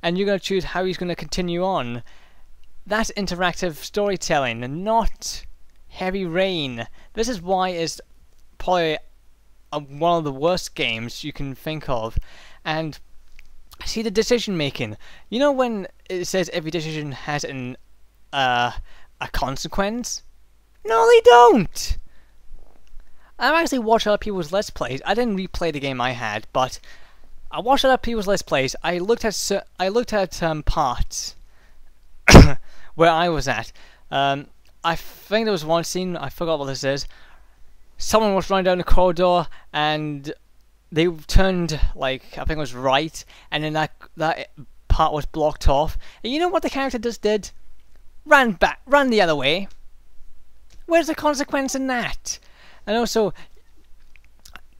and you're going to choose how he's going to continue on. That's interactive storytelling, not Heavy Rain. This is why it's probably one of the worst games you can think of. And see the decision making. You know when it says every decision has a consequence? No, they don't. I've actually watched other people's Let's Plays. I didn't replay the game I had, but I watched other people's Let's Plays. I looked at parts where I was at. I think there was one scene, I forgot what this is. Someone was running down the corridor and they turned, like, I think it was right, and then that part was blocked off. And you know what the character just did? Ran the other way. Where's the consequence in that? And also,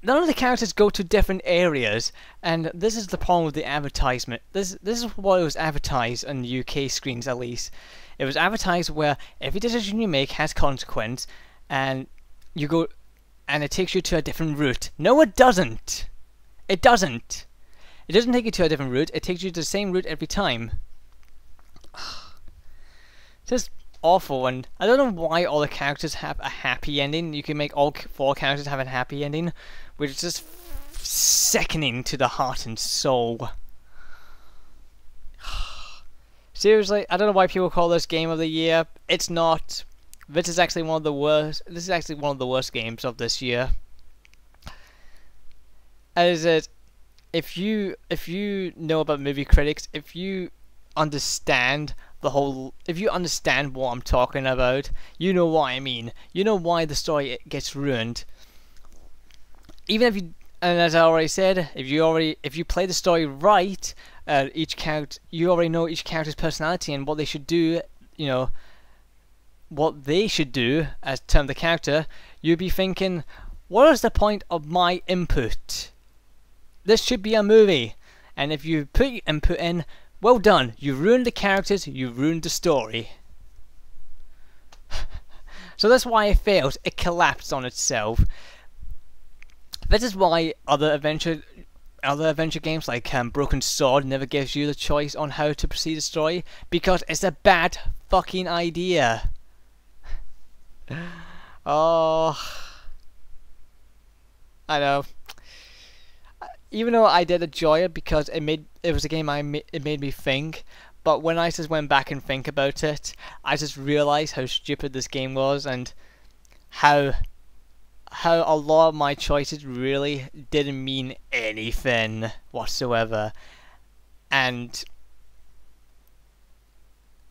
none of the characters go to different areas, and this is the problem with the advertisement. This is what it was advertised on the UK screens, at least. It was advertised where every decision you make has consequence, and you go, and it takes you to a different route. No, it doesn't. It doesn't. It doesn't take you to a different route. It takes you to the same route every time. Just awful, and I don't know why all the characters have a happy ending. You can make all 4 characters have a happy ending, which is just sickening to the heart and soul. Seriously, I don't know why people call this Game of the Year. It's not. This is actually one of the worst. This is actually one of the worst games of this year. As it, if you know about movie critics, if you understand if you understand what I'm talking about, you know what I mean. You know why the story gets ruined. Even if you, and as I already said, if you play the story right, you already know each character's personality and what they should do. You know what they should do as term the character. You'd be thinking, what is the point of my input? This should be a movie, and if you put your input in, well done. You ruined the characters, you ruined the story. So that's why it failed. It collapsed on itself. This is why other adventure games like Broken Sword never gives you the choice on how to proceed the story, because it's a bad fucking idea. Oh, I know. Even though I did enjoy it because it was a game it made me think, but when I just went back and think about it, I just realized how stupid this game was and how a lot of my choices really didn't mean anything whatsoever, and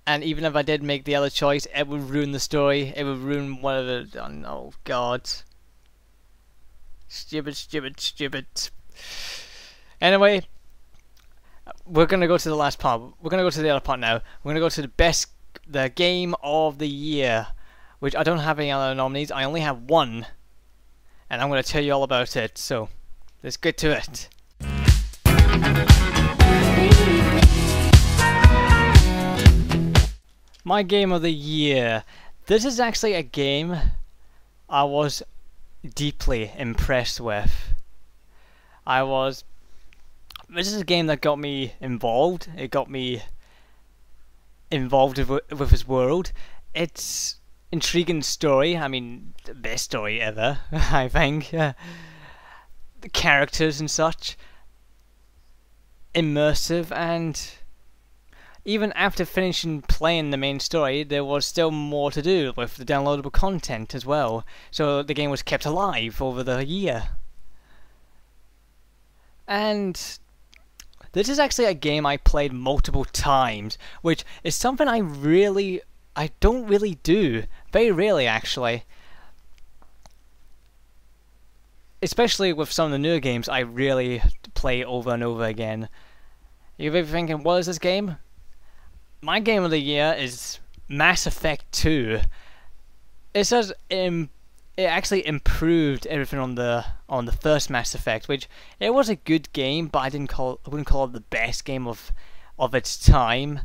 even if I did make the other choice, it would ruin the story. It would ruin one of the. Oh God! Stupid. Anyway, we're gonna go to the last part. We're gonna go to the other part now. We're gonna go to the game of the year, which I don't have any other nominees. I only have one, and I'm gonna tell you all about it. So, let's get to it. My game of the year. This is actually a game I was deeply impressed with. This is a game that got me involved. It got me involved with his world. It's intriguing story. I mean, the best story ever, I think. The characters and such. Immersive, and even after finishing playing the main story, there was still more to do with the downloadable content as well. So the game was kept alive over the year. And this is actually a game I played multiple times, which is something I don't really do. Very rarely, actually. Especially with some of the newer games, I really play over and over again. You're maybe thinking, what is this game? My game of the year is Mass Effect 2. It says it actually improved everything on the first Mass Effect, which it was a good game, but I wouldn't call it the best game of its time,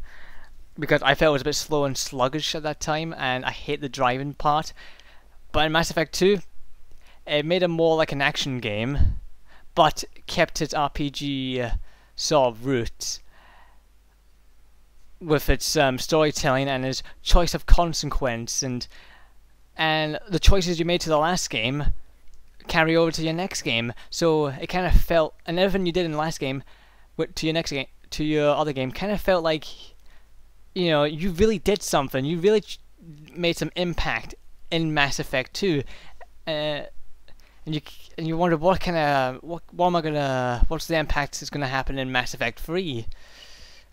because I felt it was a bit slow and sluggish at that time, and I hate the driving part. But in Mass Effect 2, it made it more like an action game, but kept its RPG sort of roots. with its storytelling and its choice of consequence, and the choices you made to the last game carry over to your next game. So it kind of felt, and everything you did in the last game to your next game, to your other game, kind of felt like, you know, you really did something. You really made some impact in Mass Effect 2, and you wonder what what's the impact that's gonna happen in Mass Effect 3.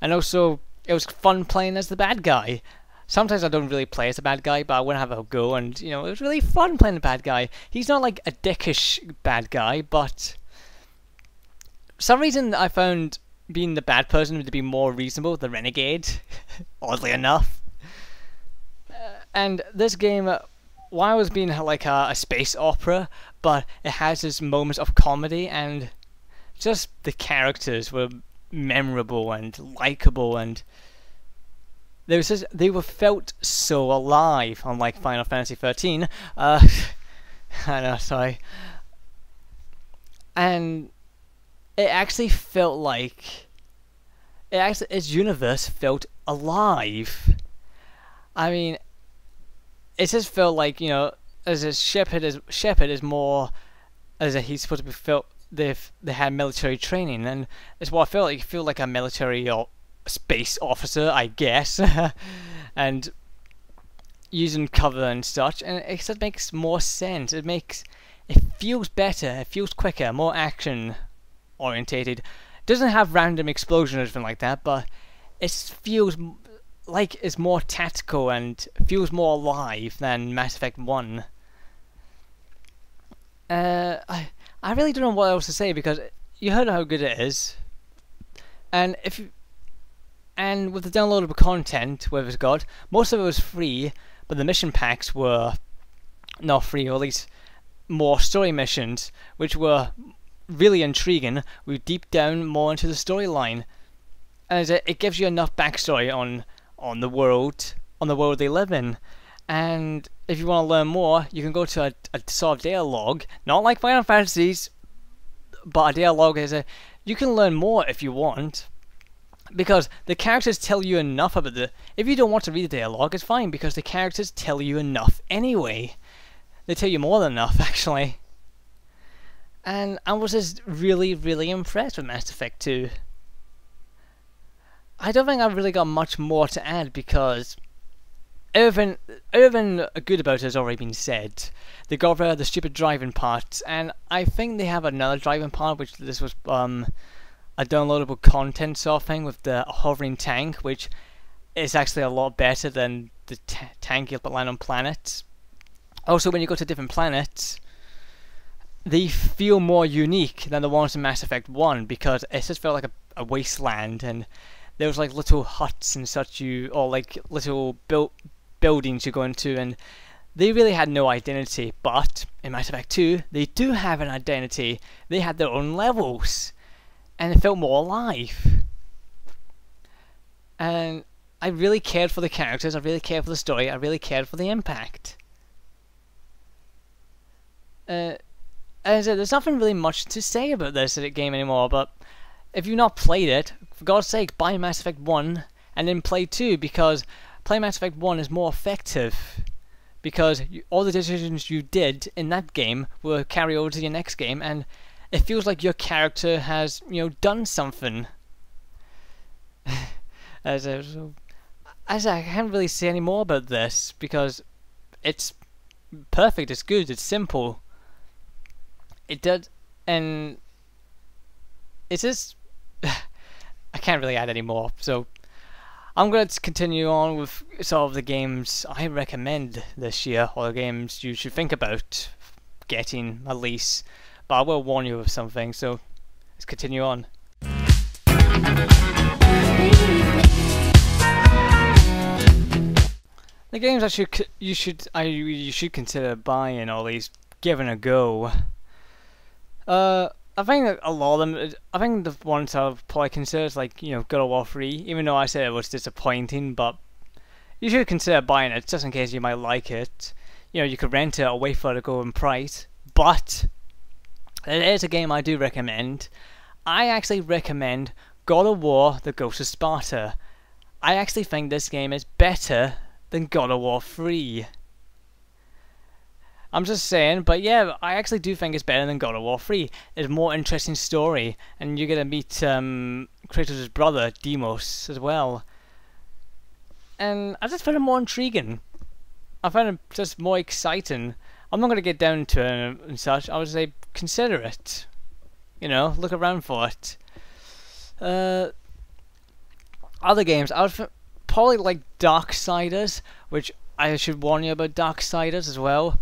And also, it was fun playing as the bad guy. Sometimes I don't really play as a bad guy, but I want to have a go, and you know, it was really fun playing the bad guy. He's not like a dickish bad guy, but for some reason I found being the bad person to be more reasonable, the renegade, oddly enough. And this game, while it was being like a space opera, but it has its moments of comedy, and just the characters were memorable and likable, and they were felt so alive, unlike Final Fantasy 13. I know, sorry. And it actually felt like its universe felt alive. I mean, it just felt like, you know, as a Shepard is more as a, he's supposed to be felt. They had military training, and it's what I felt like. You feel like a military or space officer, I guess, and using cover and such, and it just makes more sense. It feels better, it feels quicker, more action orientated. It doesn't have random explosions or anything like that, but it feels like it's more tactical and feels more alive than Mass Effect 1. I really don't know what else to say, because you heard how good it is, and with the downloadable content, whatever it's got, most of it was free, but the mission packs were not free, or at least more story missions, which were really intriguing. We deep down more into the storyline, and it gives you enough backstory on the world they live in. And if you want to learn more, you can go to a sort of dialogue, not like Final Fantasies, but a dialogue you can learn more if you want, because the characters tell you enough about if you don't want to read the dialogue, it's fine, because the characters tell you enough anyway. They tell you more than enough, actually. And I was just really, really impressed with Mass Effect 2. I don't think I've really got much more to add, because everything good about it has already been said. They got rid of the stupid driving part, and I think they have another driving part, which this was a downloadable content sort of thing with the hovering tank, which is actually a lot better than the tank you'll land on planets. Also, when you go to different planets, they feel more unique than the ones in Mass Effect 1, because it just felt like a wasteland, and there was like little huts and such, or like little buildings you go into, and they really had no identity. But in Mass Effect 2, they do have an identity. They had their own levels, and it felt more alive. And I really cared for the characters, I really cared for the story, I really cared for the impact. As I said, there's nothing really much to say about this game anymore, but if you've not played it, for God's sake, buy Mass Effect 1 and then play 2, because playing Mass Effect 1 is more effective, because all the decisions you did in that game will carry over to your next game, and it feels like your character has, you know, done something. I can't really say any more about this, because it's perfect, it's good, it's simple. It does, and it's just I can't really add any more, so I'm going to continue on with sort of the games I recommend this year, or the games you should think about getting at least, but I will warn you of something, so let's continue on. The games you should consider buying, or at least giving a go. I think that a lot of them, I think the ones I've probably considered is like, you know, God of War 3, even though I said it was disappointing, but you should consider buying it just in case you might like it. You know, you could rent it or wait for it to go in price, but it is a game I do recommend. I actually recommend God of War: The Ghost of Sparta. I actually think this game is better than God of War 3. I'm just saying, but yeah, I actually do think it's better than God of War 3. It's a more interesting story, and you're gonna meet Kratos' brother, Deimos, as well. And I just found it more intriguing. I found it just more exciting. I'm not gonna get down to it and such. I would say consider it. You know, look around for it. Other games, I would probably like Darksiders, which I should warn you about Darksiders as well.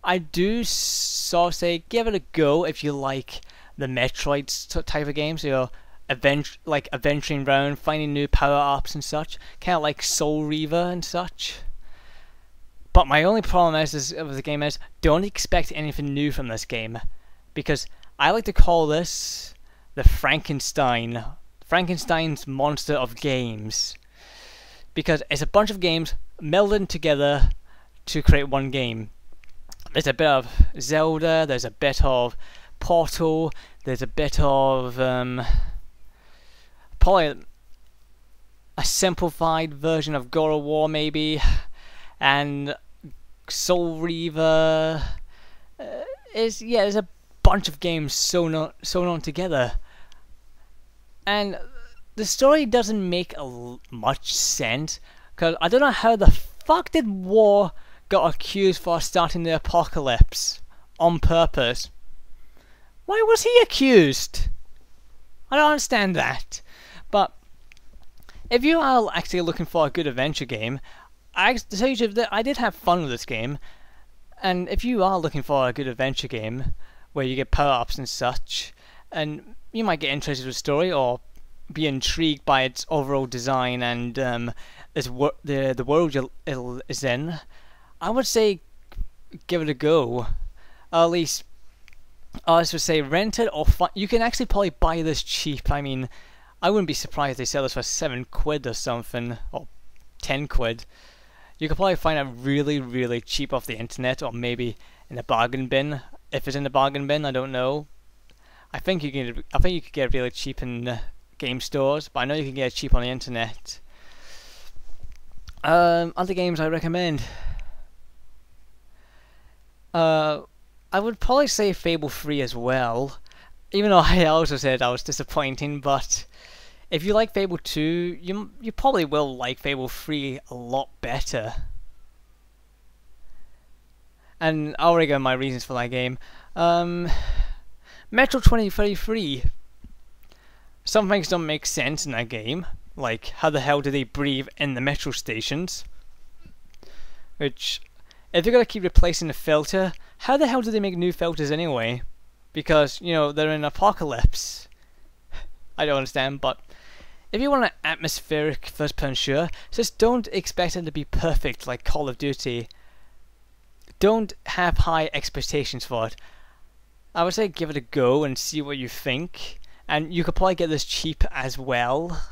I do sort of say give it a go if you like the Metroid type of games, you know, adventuring around, finding new power-ups and such, kind of like Soul Reaver and such. But my only problem with the game is, don't expect anything new from this game, because I like to call this the Frankenstein's monster of games, because it's a bunch of games melded together to create one game. There's a bit of Zelda, there's a bit of Portal, there's a bit of probably a simplified version of God of War maybe, and Soul Reaver. There's a bunch of games sewn on together, and the story doesn't make much sense, because I don't know how the fuck did War got accused for starting the apocalypse on purpose. Why was he accused? I don't understand that. But if you are actually looking for a good adventure game, I tell you that I did have fun with this game. And if you are looking for a good adventure game where you get power-ups and such, and you might get interested in the story or be intrigued by its overall design and the world it is in, I would say give it a go. Or at least, I would say rent it or you can actually probably buy this cheap. I mean, I wouldn't be surprised if they sell this for £7 or something, or £10. You could probably find it really, really cheap off the internet, or maybe in a bargain bin. If it's in the bargain bin, I don't know. I think you could get it really cheap in game stores, but I know you can get it cheap on the internet. Other games I recommend. I would probably say Fable 3 as well, even though I also said I was disappointing, but if you like Fable 2, you probably will like Fable 3 a lot better. And I already got my reasons for that game. Metro 2033. Some things don't make sense in that game, like how the hell do they breathe in the metro stations? Which, if you're gonna keep replacing the filter, how the hell do they make new filters anyway? Because, you know, they're in an apocalypse. I don't understand, but if you want an atmospheric first-person shooter, just don't expect it to be perfect like Call of Duty. Don't have high expectations for it. I would say give it a go and see what you think. And you could probably get this cheap as well.